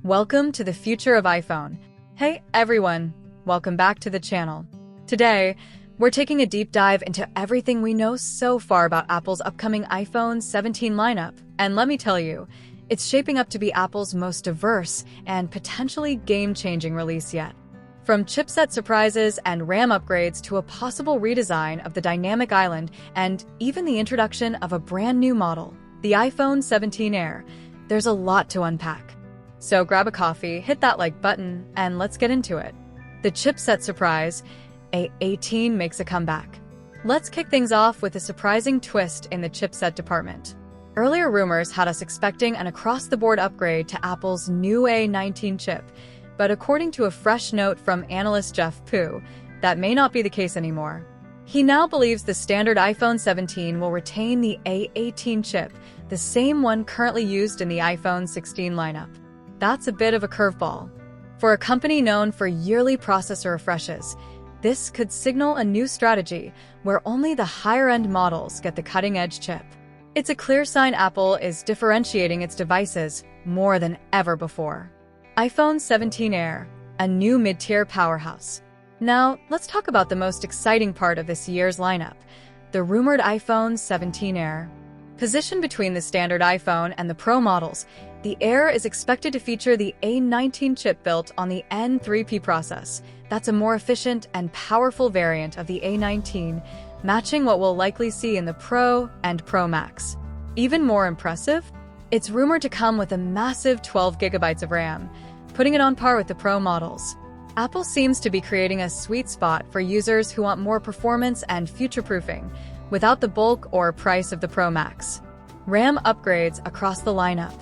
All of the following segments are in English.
Welcome to the future of iPhone. Hey everyone, welcome back to the channel. Today, we're taking a deep dive into everything we know so far about Apple's upcoming iPhone 17 lineup. And let me tell you, it's shaping up to be Apple's most diverse and potentially game-changing release yet. From chipset surprises and RAM upgrades to a possible redesign of the dynamic island and even the introduction of a brand new model, the iPhone 17 Air, there's a lot to unpack. So grab a coffee, hit that like button, and let's get into it. The chipset surprise, A18 makes a comeback. Let's kick things off with a surprising twist in the chipset department. Earlier rumors had us expecting an across-the-board upgrade to Apple's new A19 chip, but according to a fresh note from analyst Jeff Pu, that may not be the case anymore. He now believes the standard iPhone 17 will retain the A18 chip, the same one currently used in the iPhone 16 lineup. That's a bit of a curveball. For a company known for yearly processor refreshes, this could signal a new strategy where only the higher-end models get the cutting-edge chip. It's a clear sign Apple is differentiating its devices more than ever before. iPhone 17 Air, a new mid-tier powerhouse. Now, let's talk about the most exciting part of this year's lineup, the rumored iPhone 17 Air. Positioned between the standard iPhone and the Pro models, the Air is expected to feature the A19 chip built on the N3P process. That's a more efficient and powerful variant of the A19, matching what we'll likely see in the Pro and Pro Max. Even more impressive, it's rumored to come with a massive 12 gigabytes of RAM, putting it on par with the Pro models. Apple seems to be creating a sweet spot for users who want more performance and future-proofing, without the bulk or price of the Pro Max. RAM upgrades across the lineup.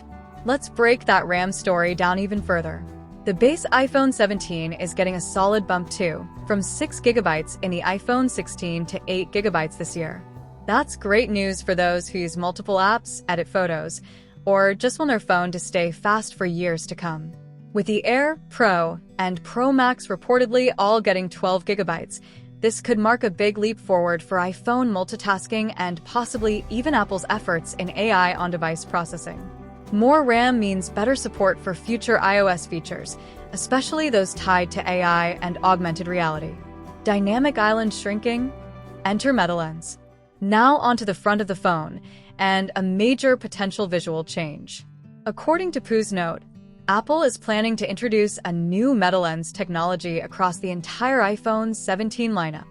Let's break that RAM story down even further. The base iPhone 17 is getting a solid bump too, from 6 gigabytes in the iPhone 16 to 8 gigabytes this year. That's great news for those who use multiple apps, edit photos, or just want their phone to stay fast for years to come. With the Air, Pro, and Pro Max reportedly all getting 12 gigabytes, this could mark a big leap forward for iPhone multitasking and possibly even Apple's efforts in AI on-device processing. More RAM means better support for future iOS features, especially those tied to AI and augmented reality. Dynamic island shrinking? Enter Metalens. Now onto the front of the phone, and a major potential visual change. According to Pu's note, Apple is planning to introduce a new Metalens technology across the entire iPhone 17 lineup.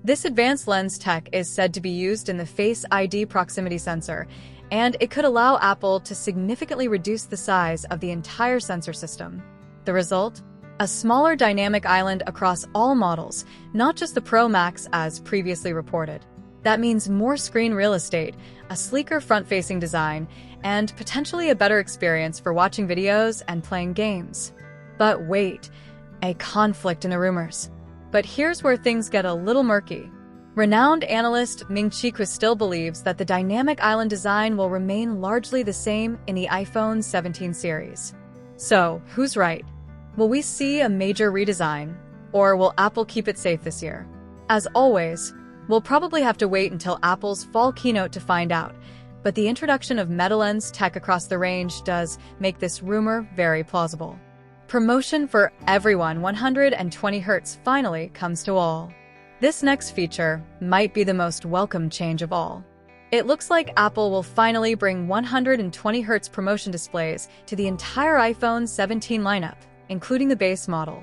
This advanced lens tech is said to be used in the Face ID proximity sensor, and it could allow Apple to significantly reduce the size of the entire sensor system. The result? A smaller dynamic island across all models, not just the Pro Max as previously reported. That means more screen real estate, a sleeker front-facing design, and potentially a better experience for watching videos and playing games. But wait, a conflict in the rumors. But here's where things get a little murky. Renowned analyst Ming-Chi Kuo still believes that the dynamic island design will remain largely the same in the iPhone 17 series. So, who's right? Will we see a major redesign, or will Apple keep it safe this year? As always, we'll probably have to wait until Apple's fall keynote to find out, but the introduction of Metalens tech across the range does make this rumor very plausible. Promotion for everyone 120 Hz finally comes to all. This next feature might be the most welcome change of all. It looks like Apple will finally bring 120 Hz promotion displays to the entire iPhone 17 lineup, including the base model.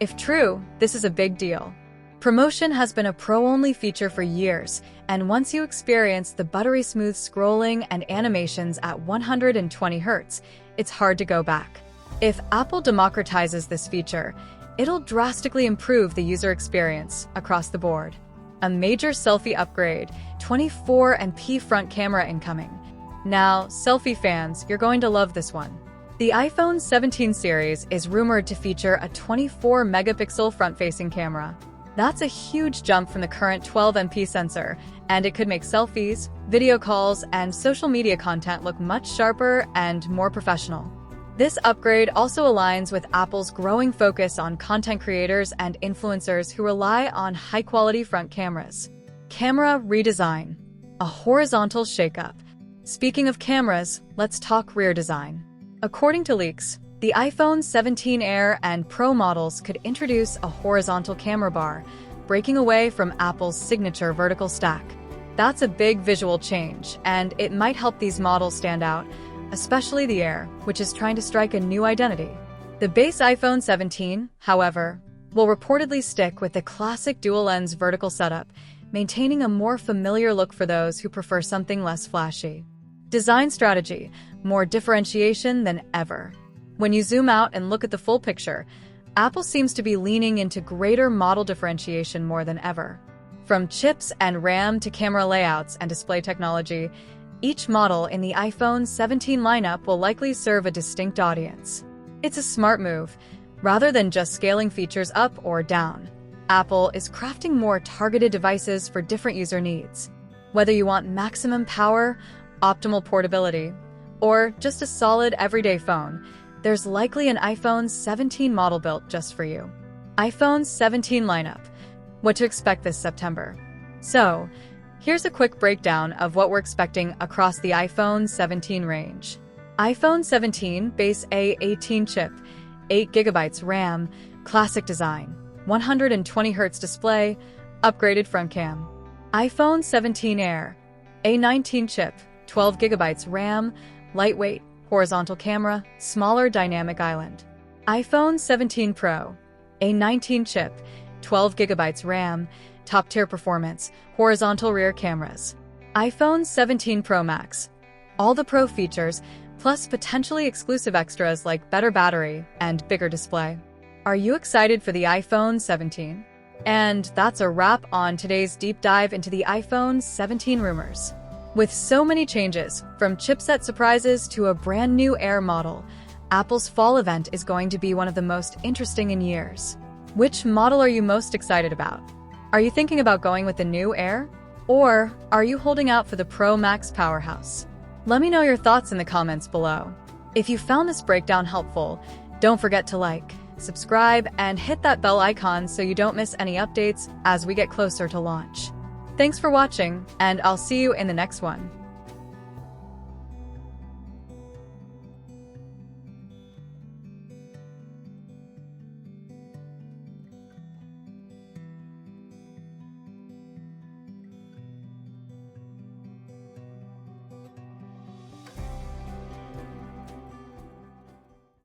If true, this is a big deal. Promotion has been a pro-only feature for years, and once you experience the buttery-smooth scrolling and animations at 120 Hz, it's hard to go back. If Apple democratizes this feature, it'll drastically improve the user experience across the board. A major selfie upgrade, 24MP front camera incoming. Now, selfie fans, you're going to love this one. The iPhone 17 series is rumored to feature a 24-megapixel front-facing camera. That's a huge jump from the current 12MP sensor, and it could make selfies, video calls, and social media content look much sharper and more professional. This upgrade also aligns with Apple's growing focus on content creators and influencers who rely on high-quality front cameras. Camera redesign. A horizontal shakeup. Speaking of cameras, let's talk rear design. According to leaks, The iPhone 17 Air and Pro models could introduce a horizontal camera bar, breaking away from Apple's signature vertical stack. That's a big visual change, and it might help these models stand out, especially the Air, which is trying to strike a new identity. The base iPhone 17, however, will reportedly stick with the classic dual-lens vertical setup, maintaining a more familiar look for those who prefer something less flashy. Design strategy, more differentiation than ever. When you zoom out and look at the full picture, Apple seems to be leaning into greater model differentiation more than ever. From chips and RAM to camera layouts and display technology, each model in the iPhone 17 lineup will likely serve a distinct audience. It's a smart move. Rather than just scaling features up or down, Apple is crafting more targeted devices for different user needs. Whether you want maximum power, optimal portability, or just a solid everyday phone, there's likely an iPhone 17 model built just for you. iPhone 17 lineup. What to expect this September. So, here's a quick breakdown of what we're expecting across the iPhone 17 range. iPhone 17 base A18 chip, 8GB RAM, classic design, 120Hz display, upgraded front cam. iPhone 17 Air, A19 chip, 12GB RAM, lightweight, horizontal camera, smaller dynamic island. iPhone 17 Pro, A19 chip, 12GB RAM, top-tier performance, horizontal rear cameras. iPhone 17 Pro Max, all the Pro features, plus potentially exclusive extras like better battery and bigger display. Are you excited for the iPhone 17? And that's a wrap on today's deep dive into the iPhone 17 rumors. With so many changes, from chipset surprises to a brand new Air model, Apple's fall event is going to be one of the most interesting in years. Which model are you most excited about? Are you thinking about going with the new Air? Or are you holding out for the Pro Max powerhouse? Let me know your thoughts in the comments below. If you found this breakdown helpful, don't forget to like, subscribe, and hit that bell icon so you don't miss any updates as we get closer to launch. Thanks for watching, and I'll see you in the next one.